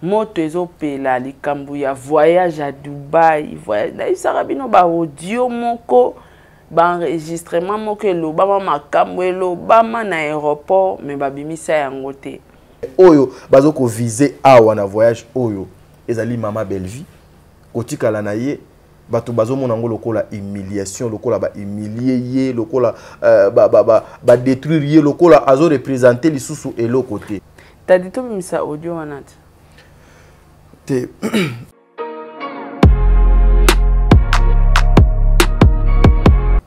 moto ezopela likambo ya voyage à Dubaï, voyage na isaka bino ba audio moko ba enregistrement moko elobama makambo elobama na aéroport mais babimisa yango te. Oyo bazoko viser awa na voyage oyo ezali mama Bellevie kotikala na ye bato bazomona ngo lokola humiliation lokola ba humilier ye lokola ba détruire ye lokola azo représenter lisusu eloko te. T'as dit tout ça audio wanat te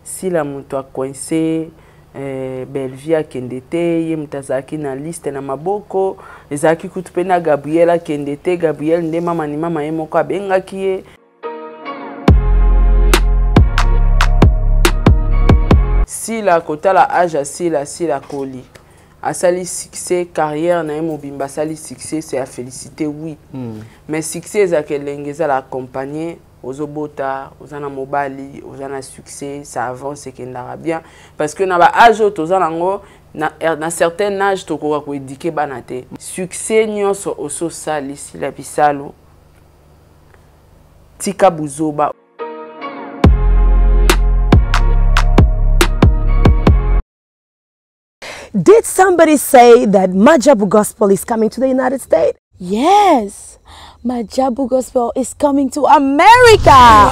si la moto a coincé Bellevie akende te ye mutazaki na liste na maboko ezaki kutupe na Gabriel akende te Gabriel nde mama ni mama ye moko abengaki ye. Si la kota la âge si la coli asali succès carrière na mobimba sali succès c'est à féliciter oui mais succès za kelengeza la accompagner ozobota ozana mobali ozana succès ça avance et kendara bien parce que na ba âge tozanango na certain âge tokoka ko éduquer bana te succès nyonso oso sali si la bisalo tika buzoba. Did somebody say that Majabu Gospel is coming to the United States? Yes, Majabu Gospel is coming to America.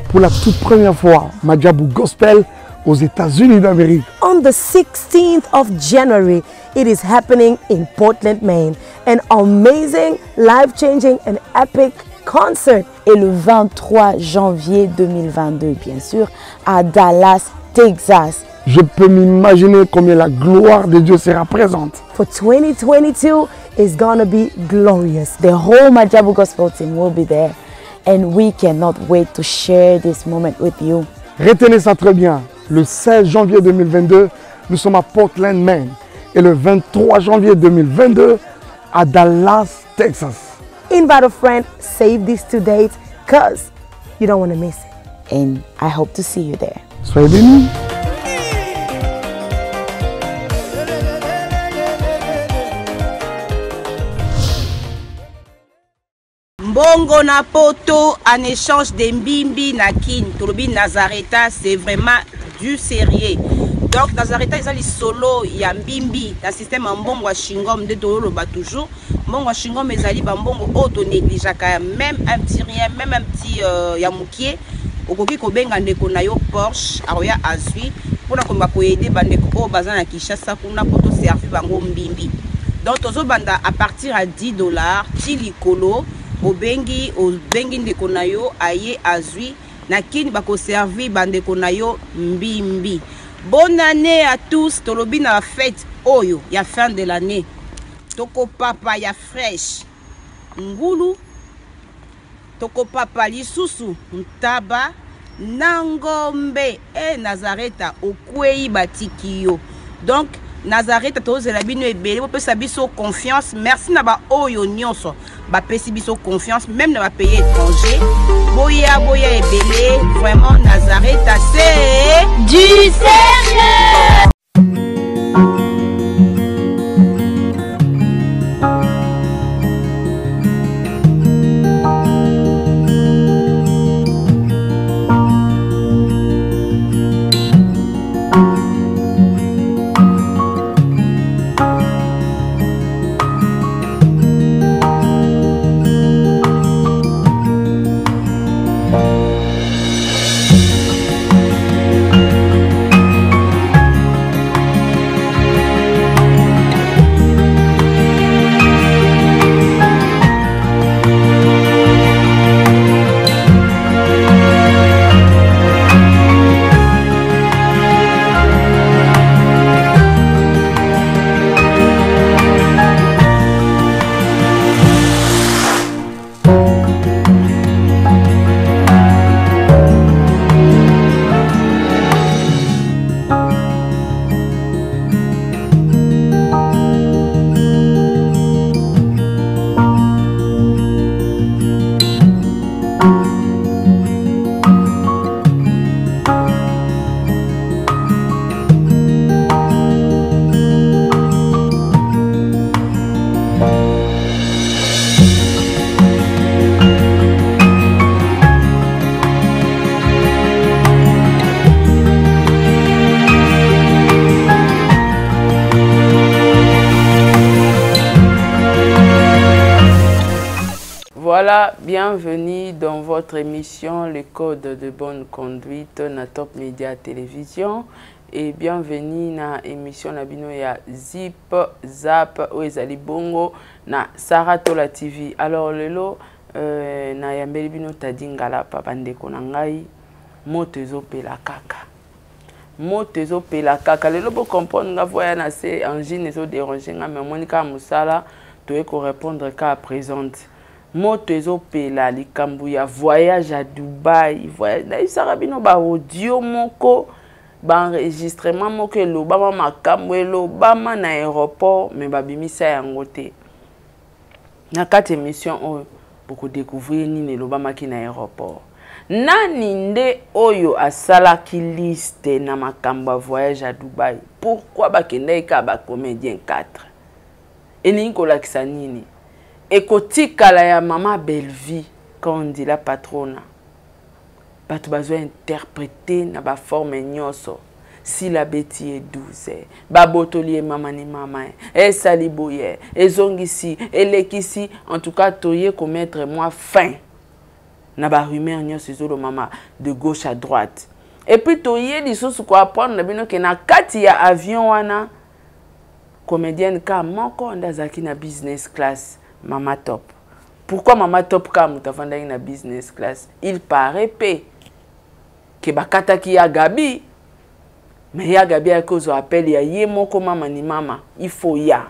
Pour la toute première fois, Majabu Gospel aux États-Unis d'Amérique. On the 16th of January, it is happening in Portland, Maine. An amazing, life-changing and epic concert. Et le 23 janvier 2022, bien sûr, à Dallas, Texas. Je peux m'imaginer combien la gloire de Dieu sera présente. For 2022 is gonna be glorious. The whole Majabu Gospel team will be there. And we cannot wait to share this moment with you. Retenez ça très bien. Le 16 janvier 2022, nous sommes à Portland, Maine. Et le 23 janvier 2022, à Dallas, Texas. Invite a friend, save these two dates, because you don't want to miss it. And I hope to see you there. Soyez bénis. Mbongo na poto en échange de mbimbi na kin tolobi Nazareta, c'est vraiment du sérieux. Donc Nazareta ezali solo ya mbimbi na système mbongo wa shingom de toloba toujours. Mbongo wa shingom ezali ba mbongo auto négligeaka même un petit rien, même un petit ya mukie okoki ko benga ndeko na yo Porsche aroya azui pona komba ko aider bandeko o bazana Kinshasa kuna poto servi bango mbimbi. Donc tozo banda à partir à $10 tilikolo obengi ndeko na yo aye azui na kini bako servi bandeko na yo mbimbi. Bonne année à tous, tolobi na fête oyo ya fin de l'année. Toko papa ya fresh ngulu toko papa lisusu ntaba nangombe e Nazareta okwei batiki yo. Donc Nazareta tozela bino ebele po pesa biso confiance. Merci na ba oyo nyonso ba pesi biso confiance même na ba pays étranger. Boya ebele vraiment Nazareta c'est Du sérieux. Voilà, bienvenue dans votre émission Le Code de bonne conduite na Top Media Télévision et bienvenue na émission na bino ya Zip Zap ou ezali bongo na Saratola TV. Alors lelo na yambeli bino tadingala papa ndeko na ngai moto ezopela kaka. Moto ezopela kaka lelo bo comprendre nga voya na se engine ezo déranger nga mais monika musala to ko répondre ka présente. Moto ezopela likambu ya voyage à Dubaï, voyage na isarabino ba audio moko ba enregistrement moko elobama makambo elobama na aéroport mais babimisa yango te. Na kati émission oyo boko découvrir nini elobama ki na aéroport. Nani nde oyo asalaki liste na makambo ya voyage à Dubaï? Pourquoi bakenda ka ba comédien 4? Elingi kolakisa nini? Ekotikala ya Mama Belle-Vie, quand on dit la patronne. Batu bazo interpréter na ba forme nyoso. Si la bêtise est douce, babotoli mama ni mama, saliboye, zongisi, elekisi, en tout cas toye commettre moi fin. Na ba rumeur nyoso zolo mama de gauche à droite. Et puis toye lisusu ko apprendre na bino ke na kati ya avion wana comédienne ka moko ndazaki na business class. Mama Top. Pourquoi Mama Top comme tu as na business class? Il paraît que bakata ki ya Gabi. Mais ya Gabi a cause appel ya ye moko mama ni mama. Il faut ya.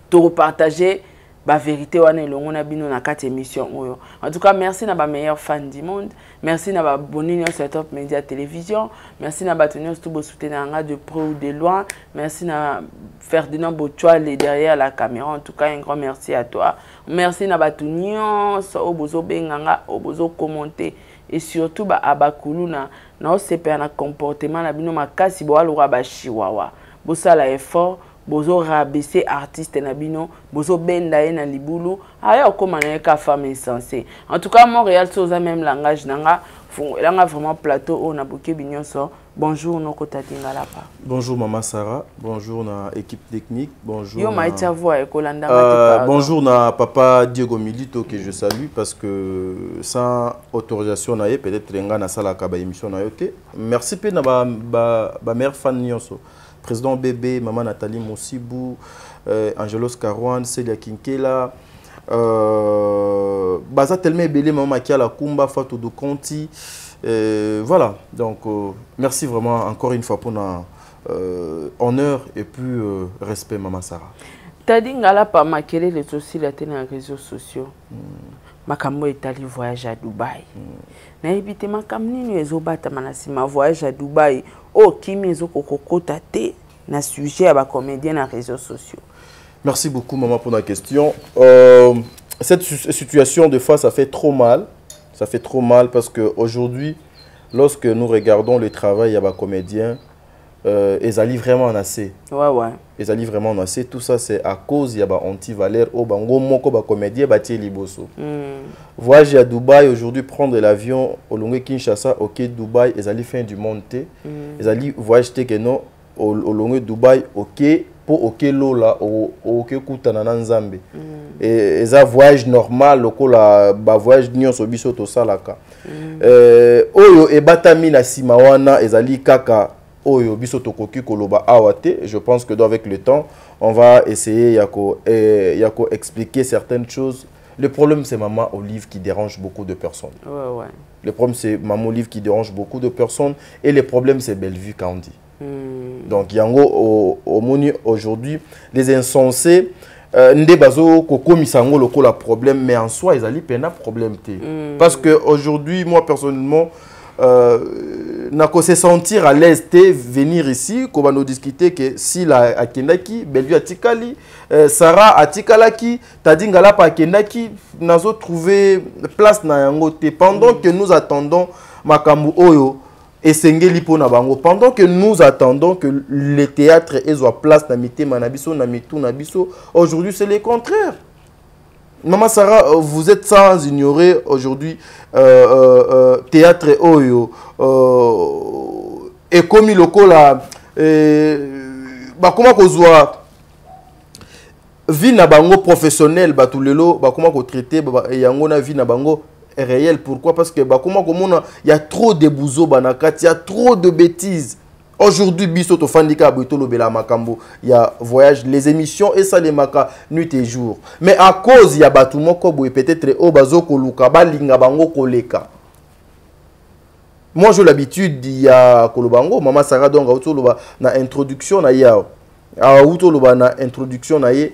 To repartager ba vérité wana elongo na bino na kati émission oyo. En tout cas, merci na ba meilleur fan du monde. Merci na ba bonini sur Top Media Télévision. Merci na ba tenir tout beau soutenir de près ou de loin. Merci na Ferdinand Bochoual derrière la caméra. En tout cas, un grand merci à toi. Merci na ba tunyo so obozo benganga obozo commenter et surtout ba abakulu na osepa na comportement na bino makasi bo alura ba chiwawa. Bo sala effort bozo rabaisser artiste na bino bozo benda na libulu aya okoma na ka femme insensée. En tout cas Montréal soza même langage nanga langa vraiment plateau on a boké binyonso. Bonjour noko tatingala pa. Bonjour Maman Sarah, bonjour na équipe technique, bonjour. Yo maïtia voix et kolanda bonjour na papa Diego Milito que je salue parce que sans autorisation na peut-être lenga na sala ka ba émission na yote. Merci pe na ba mère fan nyonso. Président Bébé, Maman Nathalie Moussibou, Angelos Karouan, Célia Kinkela, Baza Telme Belé, Maman Kiala Kumba, Fatou de Conti. Voilà, donc merci vraiment encore une fois pour notre honneur et puis respect, Maman Sarah. Tadingala pa makele les aussi la télé les réseaux sociaux. Makambo etali voyage à Dubaï. Na ebité makamni ni ezobata manasima voyage à Dubaï. Oh kimi ezokokota te na sujet à ba comédien na réseaux sociaux. Merci beaucoup maman pour la question. Cette situation de fois ça fait trop mal. Ça fait trop mal parce que aujourd'hui lorsque nous regardons le travail à ba comédien ils allaient vraiment en assez. Ouais ouais. Ils allaient vraiment en assez. Tout ça c'est à cause ya ba anti-valeur au bango moko ba comédien ba tie liboso. Voyager à Dubaï aujourd'hui prendre l'avion au Longé Kinshasa au quai Dubaï ils allaient fin du monde. Ils allaient voyager que non au Longé Dubaï au quai pour au quai Lola au quai Kutana na Nzambe. Et ça voyage normal lokola ba voyage nyonso biso to salaka. Oyo e batami na simawana ils allaient kaka Oyo biso tokoki koloba awate. Je pense que avec le temps, on va essayer yako expliquer certaines choses. Le problème c'est Maman Olive qui dérange beaucoup de personnes. Ouais ouais. Le problème c'est Maman Olive qui dérange beaucoup de personnes et le problème c'est Bellevue Candy. Donc yango au moni aujourd'hui les insensés ndé bazo koko misango lokola problème mais en soi ils allaient pena problème té. Parce que aujourd'hui moi personnellement n'a se sentir à l'aise de venir ici, qu'on va nous discuter que si la Akendaki, Bellevue Atikali, Sarah Atikalaki, Tadingala pa Akendaki, n'a trouvé place na yangote. Pendant que nous attendons Makambu Oyo et Sengeli po na bango, pendant que nous attendons que le théâtre ait place na mité manabiso na mitou nabiso, aujourd'hui c'est le contraire. Maman Sarah, vous êtes sans ignorer aujourd'hui théâtre Oyo et comme il lokola comment qu'on soit vie na bango professionnel bato lelo ba comment ko traiter yango na vie na bango réel. Pourquoi? Parce que bah comment il y a trop de bouzo banakati, il y a trop de bêtises. Aujourd'hui biso to fandika boito lo bela makambo, il y a voyage, les émissions et ça les maka nuit et jour. Mais à cause il y a batu moko boy peut-être o bazo ko luka balinga bango koleka. Moi j'ai l'habitude il y a kolobango mama Sarah donc auto lo ba na introduction na ya auto lo ba na introduction na ye.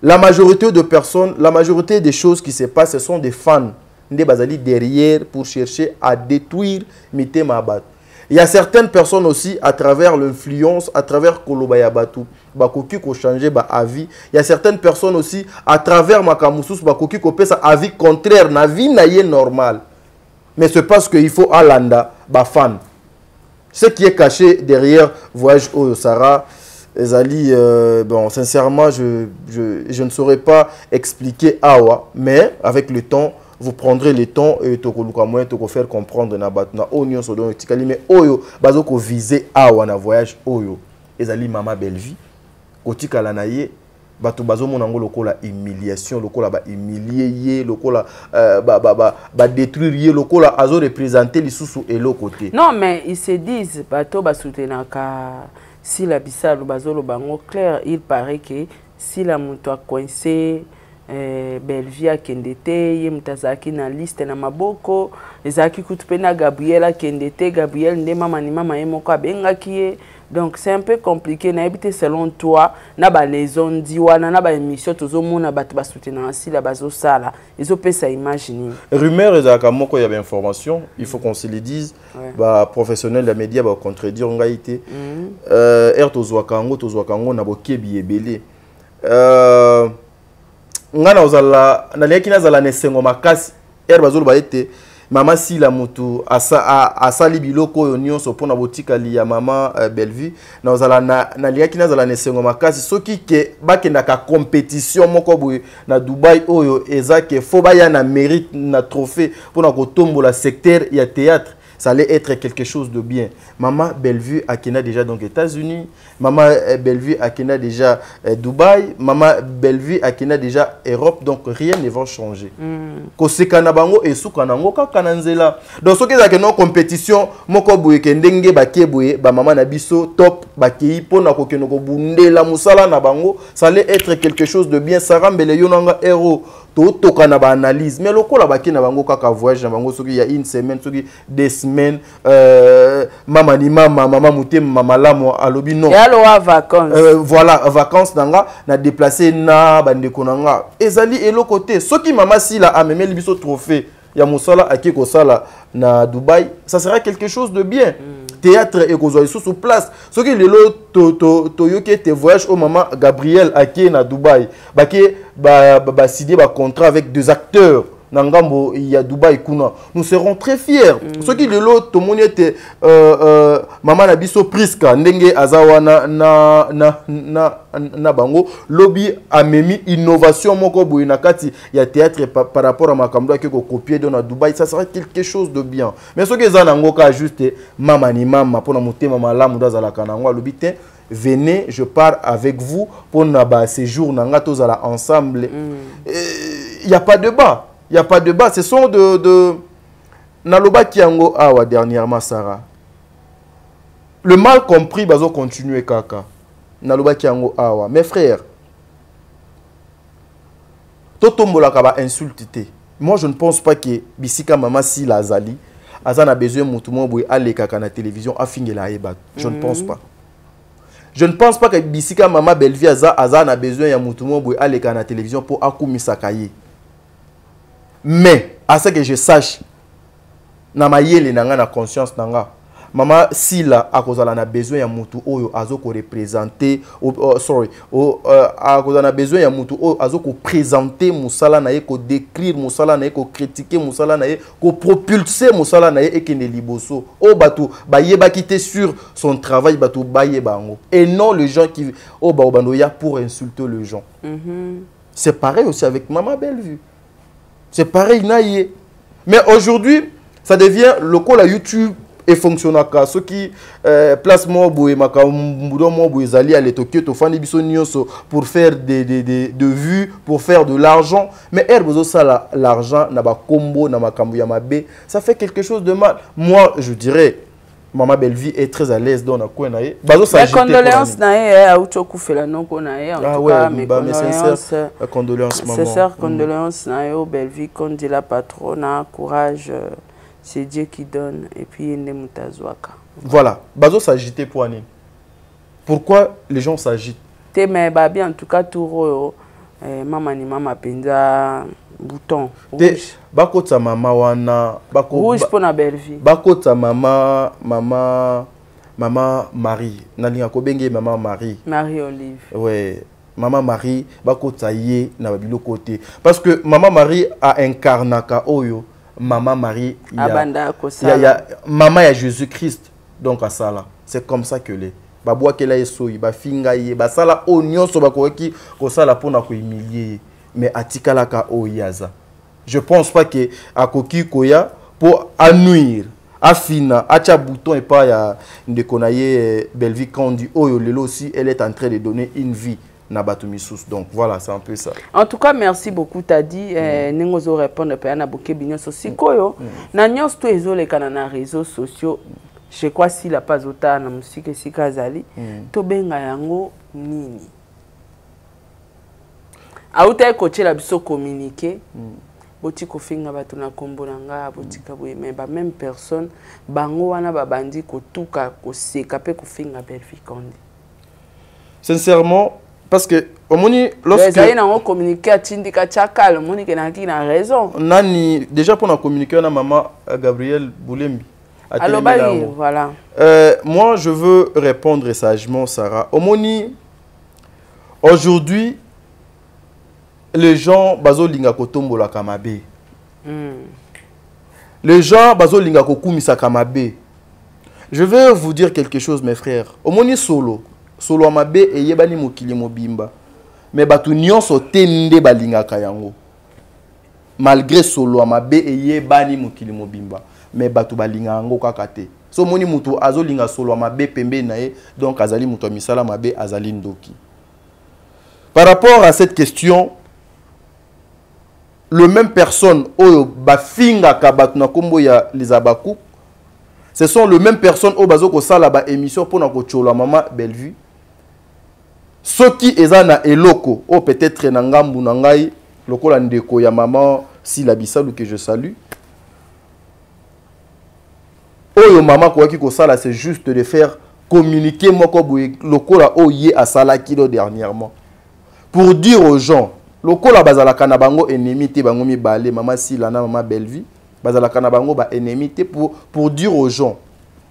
La majorité de personnes, la majorité des choses qui se passent, ce sont des fans. Des bazali derrière pour chercher à détruire Mité Mabat. Il y a certaines personnes aussi, à travers l'influence, à travers Kolobaya Batu, Bakoki ko changer ba avis. Il y a certaines personnes aussi, à travers Makamoussous, Bakoki ko pesa avis contraire, na vie na yé normal. Mais c'est parce qu'il faut Alanda, ba fan. Ce qui est caché derrière Voyage au Sarah, Ezali, bon, sincèrement, je ne saurais pas expliquer Awa, mais avec le temps, vous prendrez le temps et vous faire comprendre na batna oignon sodon tikali mais oyo bazoko viser Awa na voyage oyo Ezali mama belle vie kotikala na ye bato bazomona ngo lokola humiliation lokola ba humilier ye lokola ba détruire ye lokola azo représenter lisusu et l'autre côté. Non mais ils se disent bato ba soutenaka si la bisalo bazolo bango clair, il paraît que si la moto a coincé Belvie akendete ye mutazaki na liste na maboko ezaki kutupena Gabriel akendete Gabriel nde mama ni mama ye moko abengaki ye. Donc c'est un peu compliqué na habité selon toi na ba les on diwana na ba émission tozo mona bato ba soutenir si la bazo sala ezo pesa imaginer rumeur ezaka moko ya ba information il faut qu'on se le dise ba professionnel de média ba contredire ngaité tozo kango na bokebi ebele ngana ozala na leki na zala nesengo makasi bazolo ba ete mama si la mutu asali biloko yo nyonso pona botika li ya mama Bellevue na ozala na leki na zala nesengo makasi soki ke bakenda ka compétition moko boye na Dubaï oyo ezake fo ba ya na mérite na trophée pona ko tombola secteur ya théâtre. Ça allait être quelque chose de bien. Maman Bellevue a Kenya déjà donc États-Unis. Maman Bellevue a Kenya déjà Dubaï. Maman Bellevue a Kenya déjà Europe. Donc rien ne va changer. Kosekana bango et soukanango kakananzela. Donc ce qui est dans compétition, moko boye kendenge bakeboye ba maman na biso top bakei pona ko kenoko bundela musala na bango. Ça allait être quelque chose de bien. Sarah Mbele yonanga héros. Toka na ba analyse mais lokola baki na bango kaka voyage na bango soki ya une semaine soki des semaines mama ni mama mutem mama lamo alobi non et allo vacances voilà vacances nanga na déplacer na bandeko nanga ezali elo côté soki mama si la ameme libiso trophée ya musala akiko sala na Dubaï ça sera quelque chose de bien. Théâtre et kozoi sous place ce qui lelo to yoke te voyage au maman Gabriel aki na Dubaï baki ba signer ba contrat avec deux acteurs nangambo il y a Dubaï kuna nous serons très fiers ce qui lelo to moniete maman na biso Priska ndenge azawa na bango lobby amemi innovation moko boye na kati ya théâtre par rapport à makambo ki ko copier dans Dubaï ça sera quelque chose de bien mais ce que za nango ka juste mama ni mama pona motema malamu dazala kanango lobby te venez je pars avec vous pour na ba séjour nanga tozala ensemble il y a pas de débat. Il n'y a pas de débat. Ce sont de Naloba Kiango Awa dernièrement, Sarah. Le mal compris, bazo continuer kaka. Naloba Kiango Awa. Mes frères, Totombola kaba insulté. Moi, je ne pense pas que Bisika Mama Si Lazali, Azan a besoin de moutoumou boué aller kaka na télévision à fingela ebat. Je ne pense pas. Je ne pense pas que Bisika Mama Bellevue Azan a besoin de moutoumou boué aller kaka na télévision pour Akoumi Sakaye. Mais, à ce que je sache, na mayele nanga na conscience nanga, mama sila akozala na besoin ya mutu oyo azoko représenter akozala na besoin ya mutu oyo azoko présenter musala na ye ko décrire musala na ye ko critiquer musala na ye ko propulser musala na ye ekende liboso o batu bayeba quitter sur son travail batu bayeba ngo et non les gens qui o ba obando ya pour insulter les gens. C'est pareil aussi avec Mama Bellevue. C'est pareil, naïe. Mais aujourd'hui, ça devient le call à YouTube et fonctionnaka ce qui place moi boye makambudo moi boye zali à l'étokyo to fandi biso nyonso pour faire de vues, pour faire de l'argent, mais herbezo ça l'argent na ba combo na makambu ya mabe, ça fait quelque chose de mal. Moi je dirais Maman Bellevie est très à l'aise dans la coin naé. Bazo ça. Les condoléances naé à Uchoku Felano naé en tout cas mes condoléances. Condoléances maman. Sincères condoléances naé au Bellevie qu'on dit la patronne, courage. C'est Dieu qui donne et puis il n'est mutazwaka. Voilà, bazo s'agiter pour année. Pourquoi les gens s'agitent? Té mais babi en tout cas tout maman ni maman penza bouton rouge. Bakota mama wana bako rouge pour na Bellevie. Bakota mama Marie. Nalinga ko benge mama Marie. Marie Olive. Ouais, maman Marie bakota ye na babilo côté parce que maman Marie a incarnaka oyo. Maman Marie, il y a maman ya Jésus-Christ donc à ça là. C'est comme ça que les babwa kela esoyi ba finga ye ba sala oignon so ba ko ki ko sala pona ko humilier mais atikala ka oyaza. Je pense pas que akoki koya pour annuire afina acha bouton et pas ya ndekonaye Bellevie quand on dit oyo lelo aussi elle est en train de donner une vie. Donc voilà, c'est un peu ça. En tout cas, merci beaucoup. Tu as dit, nous allons répondre à la bouquet bignon aussi. Koyo, nous tous les réseaux sociaux. Je crois si la pas autant na musique si kazali, to benga yango nini. Auta coacher la biso communiquer. Boti ko finga batu na kombo nanga boti ka boye mais ba même personne bango wana ba bandi ko tuka ko seka pe ko finga Bellevie Kondi. Sincèrement parce que au moni lorsque les gens ont communiqué à Tindika Chakal, moni qui a raison. Nani déjà pour na communiquer na maman Gabriel Boulembi. Alors voilà. Moi je veux répondre sagement Sarah. Au moni aujourd'hui les gens bazo linga kotombo la kamabe. Les gens bazo linga kokumisa kamabe. Je vais vous dire quelque chose mes frères. Au moni solo amabe et yebani mokili mobimba mais batu nyonso tende balingaka yango malgré solo amabe et yebani mokili mobimba mais batu balinga yango kaka te so moni mutu azolinga solo amabe pembe na ye donc azali mutu misala mabe azali ndoki. Par rapport à cette question, le même personne oyo bafinga ka batu na kombo ya les abakou, ce sont les mêmes personnes au bazo ko sala ba émission pour na ko chola maman Bellevue. Ceux qui ezana eloko ou peut-être na ngambu na ngai lokola ndeko ya maman si la bisalu que je salue. Oyo maman ko ki ko sala c'est juste de faire communiquer moko boye lokola oye asala kilo dernièrement. Pour dire aux gens lokola bazala kana bango ennemi te bango mibale maman si la na maman Bellevue bazala kana bango ba ennemi te pour dire aux gens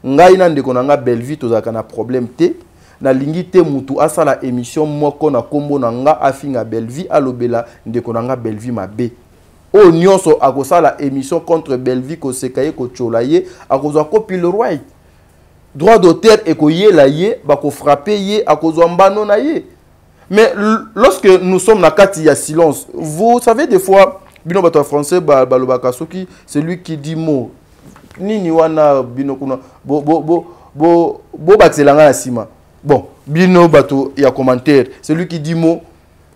ngai na ndeko na nga Bellevue tozaka na problème te. Na lingi te mutu asala émission moko na kombo na nga afinga Bellevie alobela ndeko na nga Bellevie mabe. O nyonso akosala émission contre Bellevie ko sekaye ko cholaye akozwa copil right. Droit d'auteur et ko yela ye bako frapper ye akozwa mbano na ye. Mais lorsque nous sommes na kati ya silence, vous savez des fois bino bato français balobaka soki celui qui dit mot nini wana bino kuna bo batselanga na sima. Bon, bino bato il y a commentaire. Celui qui dit mot,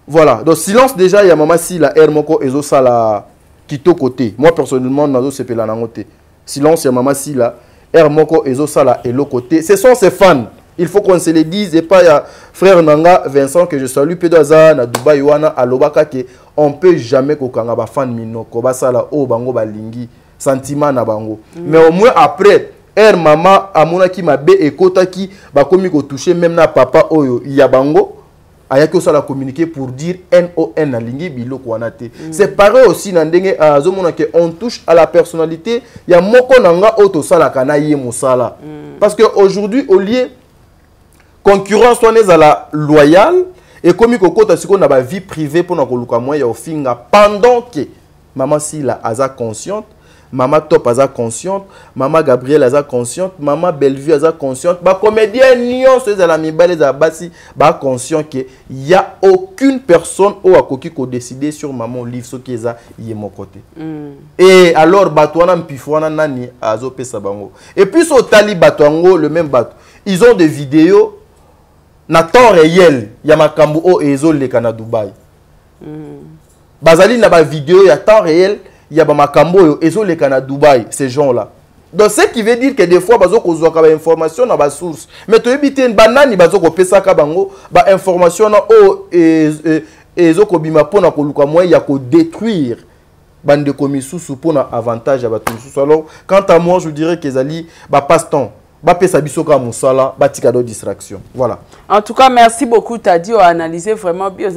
voilà. Donc silence déjà il y a maman si la air moko ezo sala kito côté. Moi personnellement nazo sepela nangote. Silence il y a maman si la air moko ezo sala et l'autre côté. Ce sont ses fans. Il faut qu'on se le dise et pas il y a frère Nanga Vincent que je salue Pedoza na Dubai wana alobaka ke on peut jamais kokanga ba fan minoko ba sala o bango balingi sentiment na bango. Mais au moins après maman amona ki mabe ekota ki bakomi ko toucher même na papa oyo ya bango ayaki osala communiquer pour dire NON na lingi biloko wana te. C'est pareil aussi na ndenge azomona ke on touche à la personnalité ya moko nanga auto sala kana ye mosala. Parce que aujourd'hui au lieu concurrence on est à la loyale et komi ko kota siko na ba vie privée pour na koluka moya ofinga pendant que maman si la aza consciente Maman Top aza consciente, Maman Gabrielle aza consciente, Maman Bellevue aza consciente, ba comédien nion ceux à la mibale za basi ba conscient que y a aucune personne au akoki ko décider sur maman livre ce qui est yé mon côté. Et alors batouana mpifouana nani azo pesa bango. Et puis au tali batouango le même bateau. Ils ont des vidéos na temps réel ya makambo o ezo le kana Dubaï. Bazali na ba vidéo ya temps réel il y a makambo ezo le kana Dubaï ces gens là. Donc ce qui veut dire que des fois bazo kozwa ka information na ba source mais to ebite banani bazo ko pesa ka bango ba information na o ezo ko bima pona ko luka moyen ya ko détruire bande komisusu pona avantage à bato mususu. Alors quant à moi je dirais que ezali ba passe-temps ba pesa biso ka musala ba tikado distraction. Voilà. En tout cas merci beaucoup Tadi a analysé vraiment bien.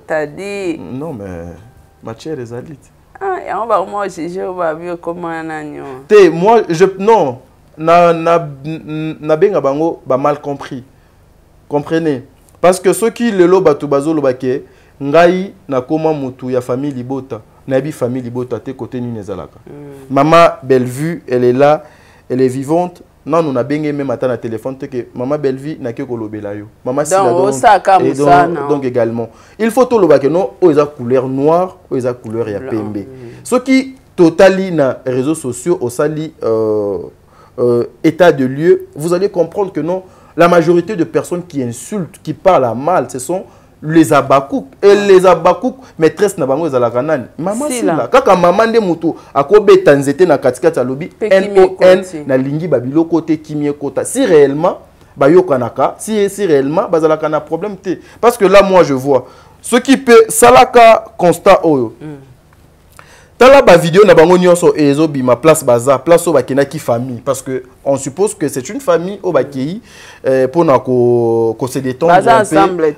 Tadi. Non mais matière ezali. Ah, on va moi juger, on va voir comment on a. Moi, non, na benga bango ba mal compris. Comprenez? Parce que ceux qui le lo batu bazo lo bake, ngai na koma mutu ya famille libota, na bi famille libota te côté ni nezalaka. Maman Bellevue, elle est là, elle est vivante. Non, nous na benga même à na téléphone que maman Bellevue na ke kolobela yo. Maman Sila donc également. Il faut tout le bake non, o eza couleur noire, o eza couleur ya pembe. Ce qui totali na réseaux sociaux au sali état de lieu, vous allez comprendre que non, la majorité de personnes qui insultent, qui parlent à mal, ce sont les abakouk. Et les abakouk, maîtresse na bango ezala kanani. Maman Sila. Kaka maman de mutu akobe tanzete na katikati alobi NON na lingi babilo côté kimie kota. Si réellement bayo kanaka, si réellement bazala kana problème té. Parce que là moi je vois ce qui peut salaka constat oyo. Tala ba vidéo na bango nyonso ezo bima place baza place au bakena ki famille parce que on suppose que c'est une famille au bakei pour na ko se détendre un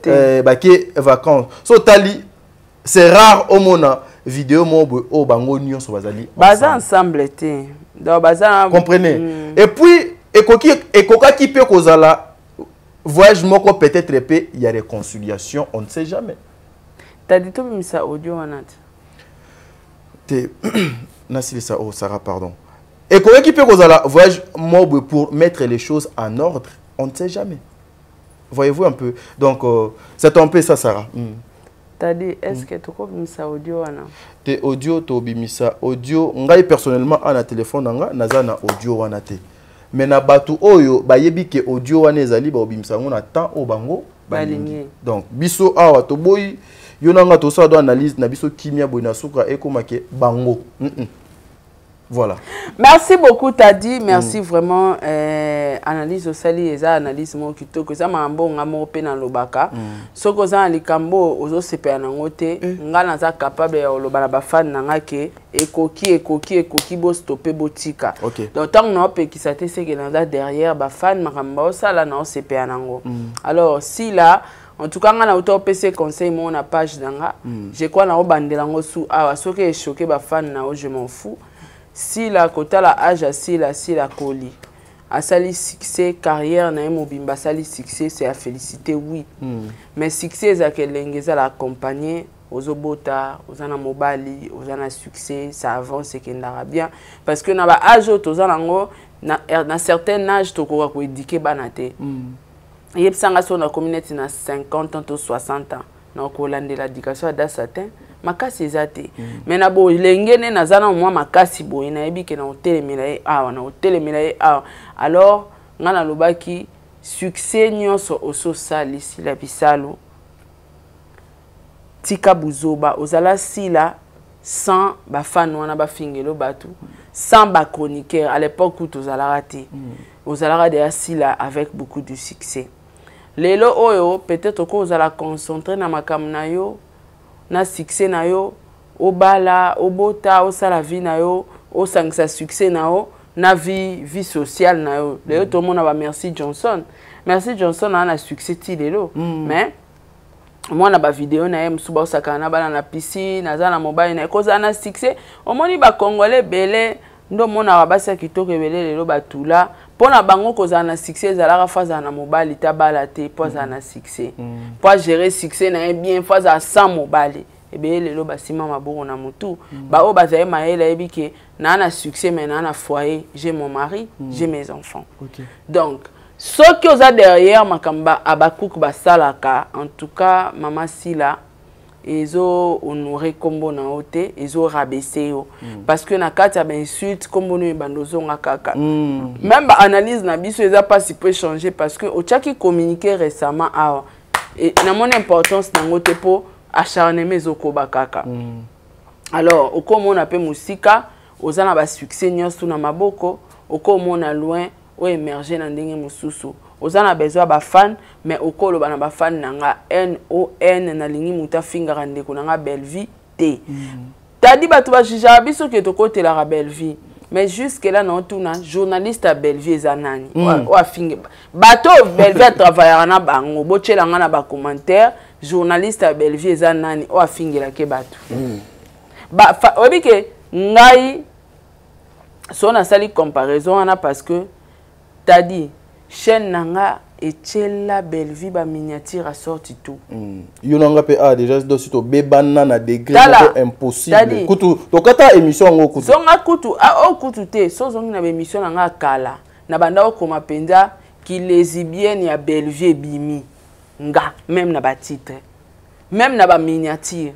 peu baké vacances. So tali c'est rare au mona vidéo mo au bango nyonso bazali baza ensemble té. Donc baza comprenez. Et puis ekoka ki peut kozala voyage moko peut-être peu il y a réconciliation, on ne sait jamais. T'as dit tout ça audio wanat. Nasili oh Sarah pardon. Et comment qui peut causer voyage mob pour mettre les choses en ordre, on ne sait jamais. Voyez-vous un peu. Donc c'est un peu ça Sarah. T'as dit est-ce que tu as ça audio wana? Te audio to bimisa audio ngai personnellement na téléphone nga naza na audio wana te. Mais na batu oyo bayebi ke audio wana ezali ba bimisa ngona temps o bango balingi. Donc biso awa to boy yonanga to ça doit analyse na biso kimia boina suka ekomake bango. Voilà. Merci beaucoup Tadi, merci vraiment analyse au sali eza analyse mo kitoko za mambo ngamo pe na lobaka. Soko za likambo ozo sepe na ngote ngana za capable ya lobana ba fan na ngake ekoki bo stopper botika. Donc tant na pe ki sa te seke na derrière ba fan makambo sala na sepe na ngo. Alors si là en tout cas, on a auto PC conseil mon page d'anga. Je crois na obandela ngo sous awa soke est choqué ba fan na je m'en fous. Si la kota la âge si la coli. A sali succès carrière na mobimba sali succès c'est à féliciter oui. Mais succès za kelengeza la accompagner aux obota, aux ana mobali, aux ana succès, ça avance et kendara bien parce que na ba âge tozana ngo na certain âge to ko éduquer banate. Il y a une communauté na 50 ans ou 60 ans. Donc, on a l'éducation à Dassatin. Makasi ezate. Mais na bo lengene na zana moi makasi bo ina yebi ke na hotel milaye awa na hotel milaye awa. Alors, ngana lobaki succès nyonso oso sali si la bisalo. Tika buzoba ozala sila sans ba fan wana ba fingelo batu, sans ba chroniqueur à l'époque où tozala raté. Ozala radé sila avec beaucoup de succès. Lelo oyo peut-être ko ozala concentrer na makamna yo na succès na yo obala obota osala vie na yo osangisa succès na yo na vie sociale na yo. Lelo tout le monde va Merci Johnson a un succès ti lelo mais moi na ba vidéo na yem suba osakana bana na piscine na mobile na koza na succès omoni ba congolais belé ndo mona wa basi kitoko belé lelo batula pona bango koza na succès zalaka faza na mobile ta balate poza na succès pour gérer succès na bien faza sans mobile ebe lelo basima maboko na mutu ba o bazaye maela ebike na na succès mais na na foyer j'ai mon mari j'ai mes enfants donc ceux qui ont derrière makamba abakouk basalaka en tout cas Mama Sila ezo honoré kombo na ote ezo rabaisser yo parce que na kati ya ba insulte kombo no bandozo nga kaka même ba analyse na biso eza pas si peut changer parce que o tchaki communiquer récemment awa et na mon importance na ngote po acharnement ezoko bakaka alors okomona pe musika ozana ba succès nyonso na maboko okomona loin o émerger na ndenge mususu ozana besoin ba fan mais okolo bana ba fan nanga NON na lingi muta finga ndeko nanga belle vie te tadi batu ba jija biso ke to côté la belle vie mais jusque là non tuna journaliste à belle vie zanani o afinga bato belle vie travailler na bango botchela nga na ba commentaire journaliste à belle vie zanani o afinga la ke batu ba obi ke ngai so na sali comparaison ana parce que tadi chaîne nanga etchela belle vie ba miniature a sorti tout yo nanga pe déjà do sito bebana na degré impossible kutu to kata émission ngo kutu zonga kutu o kutu te so zongi na émission nanga kala na banda o koma penza ki lesbienne ya belle vie bimi nga même na ba titre même na ba miniature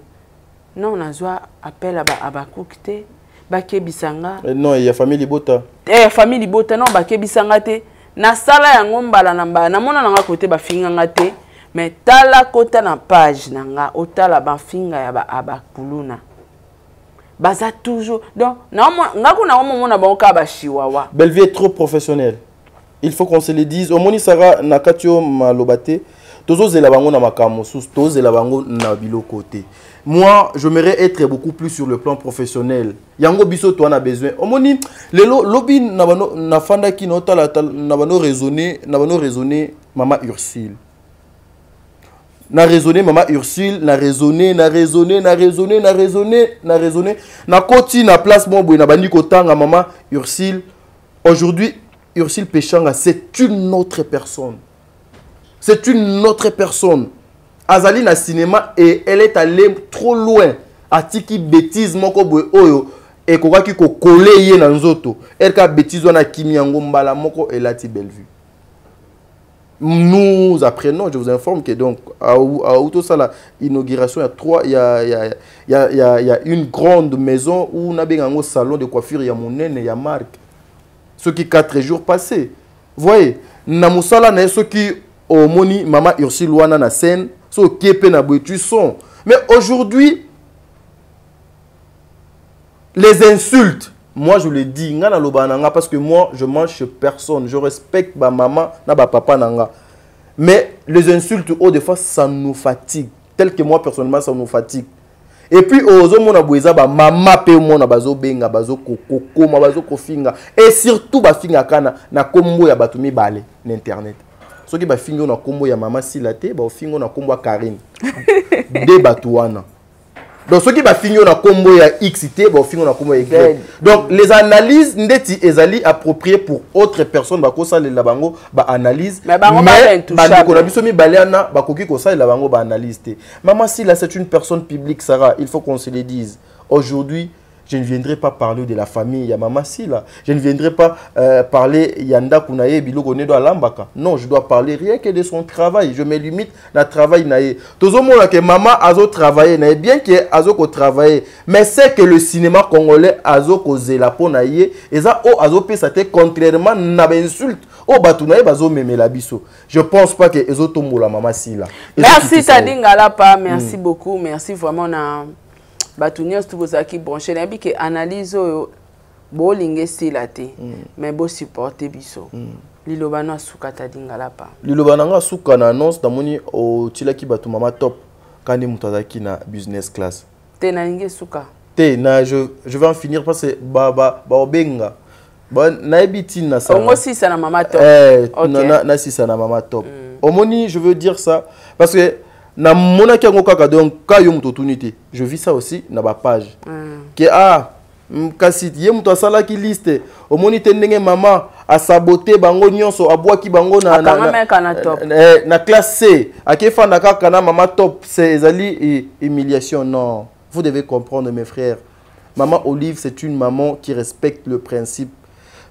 non na zwa appel à ba cookte ba kebisanga non il y a famille Libota famille Libota non ba kebisanga te na sala yango mbala na mbala na mona nanga côté ba finga ngate mais tala kota na page nanga otala ba finga ya ba abakuluna baza toujours donc na ngako na mona ba ka ba chiwawa belle vie est trop professionnelle il faut qu'on se le dise au moni sara na katio malobate tozo zela bango na makamosus tozo zela bango na biloko te. Moi, j'aimerais être beaucoup plus sur le plan professionnel. Yango biso toi na besoin. Omoni lelo lobby na fanda ki na tala na bano raisonner Mama Ursule. Na raisonner Mama Ursule, na raisonner. Na koti na place mon boy na bandi kotanga Mama Ursule. Aujourd'hui, Ursule Pechanga, c'est une autre personne. C'est une autre personne. Azali na cinéma et elle est allée trop loin. Atiki bêtise moko boy oyo et koka ki ko coller ye na nzoto. Elle ka bêtise wana kimi yango mbala moko elati belle vue. Nous apprenons, je vous informe que donc à auto ça la inauguration il y a une grande maison où na bengango salon de coiffure ya monene ya marque. Ce qui 4 jours passés. Voyez, na musala na ce qui au moni Mama Ursule wana na scène. So kepe na boitu son. Mais aujourd'hui, les insultes, moi je le dis, nga na loba nanga parce que moi je mange chez personne, je respecte ma maman na ba papa nanga. Mais les insultes oh des fois ça nous fatigue, tel que moi personnellement ça nous fatigue. Et puis ozo mona boeza ba mama pe mona bazo benga bazo kokoko ma bazo kofinga et surtout ba finga kana na kombo ya batumi bale na internet. Ce qui va finir na combo ya Mama Sila te ba finir na combo Karine de batuana donc ce qui va finir na combo ya XT ba finir na combo Y donc les analyses ndeti ezali appropriées pour autres personnes ba ko sala la bango ba analyse mais ba ko na biso mi baleana ba koki ko sala la bango ba analyse te. Mama Sila c'est une personne publique Sarah, il faut qu'on se le dise. Aujourd'hui je ne viendrai pas parler de la famille ya Mama Sila. Je ne viendrai pas parler Yanda Kunaye Biloko Nedo Alambaka. Non, je dois parler rien que de son travail. Je me limite à travail naye. Tout le monde que maman azo travailler naye bien que azo ko travailler, mais c'est que le cinéma congolais azo causé la po naye et ça o azo pesate contrairement na insulte. Oh batunaye bazo meme la biso. Je pense pas que ezo tombo la Mama Sila. Merci Tadingala pa, merci beaucoup, merci vraiment na Batunios tout vous qui branché na bi que analyse bo linge stila te mais bo supporter biso liloba na suka Tadingala pa liloba nanga suka na annonce na moni o tilaki batu mama top kandi mutazaki na business class te na linge suka te na je vais en finir parce que ba obenga ba na ebiti na ça on aussi ça na mama top na si ça na mama top omoni je veux dire ça parce que na mona ki ngo kaka donc ka yo mutotunité je vis ça aussi na ba page que kasi ye muto asalaki liste omoni te ndenge mama a saboté bango nyonso abwaki bango na classe C akefanda kaka na mama top c'est ezali humiliation. Non, vous devez comprendre mes frères, maman Olive c'est une maman qui respecte le principe.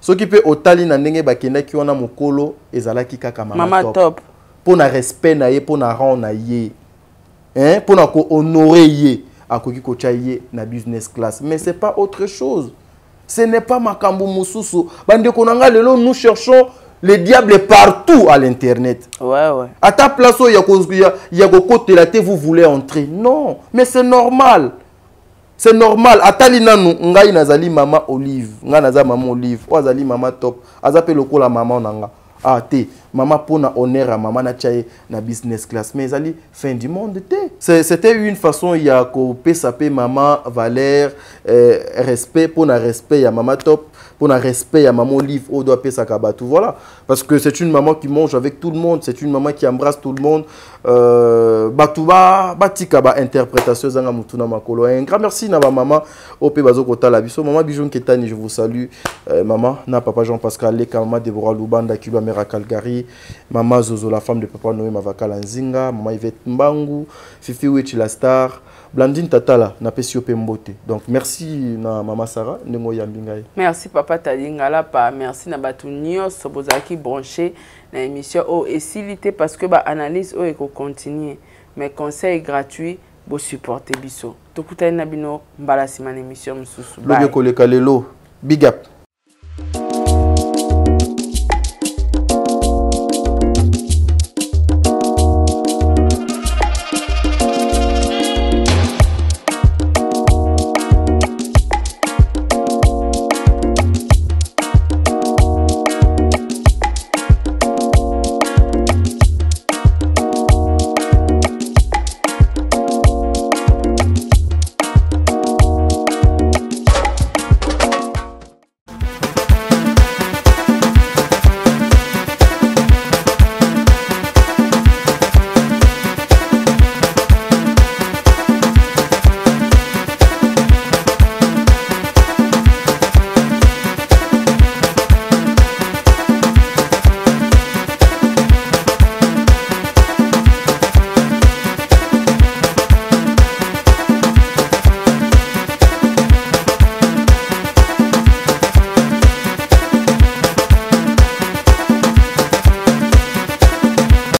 Ce qui peut otali na ndenge bakendaki wana mokolo ezalaki kaka mama top pour na respect na ye, pour na rang na ye, hein, pour na ko honorer ye akoki ko chaye na business class, mais c'est pas autre chose. Ce n'est pas makambo mususu. Bande konanga lelo, nous cherchons le diable partout à l'internet. Ouais. À ta place où il y a côté la vous voulez entrer. Non, mais c'est normal. C'est normal. Atali nanu ngai nazali mama Olive, nga naza mama Olive, ou azali mama top, azape loko la mama onanga. Ah te, mama pona honneur à mama na chaye na business class, mais azali fin du monde te. C'était une façon il y a ko pesape mama Valère, respect pona respect ya mama top, pona respect ya maman Olive au doit pesa kabatu, voilà. Parce que c'est une maman qui mange avec tout le monde, c'est une maman qui embrasse tout le monde. Batuba batika ba interprétation zanga mutuna makolo. Un grand merci na ba maman Ope bazo kota la biso, maman Bijoun Ketani, je vous salue. Maman na papa Jean-Pascal Leka, maman Deborah Lubanda Kilwa Mera Calgary, maman Zozo la femme de papa Noé Mavakala Nzinga, maman Yvette Mbangu, Fifi Wechi la star, Blandine Tatala na pesi Ope Mbote. Donc merci na maman Sarah Nengo Yambingai. Merci papa Talingala pa, merci na batu nyos bozaki branché na émission o esilité parce que ba analyse o eko continuer, mais conseil gratuit bo supporter biso. Tokutana bino mbala simana émission mususu. Loge koleka lelo. Big up.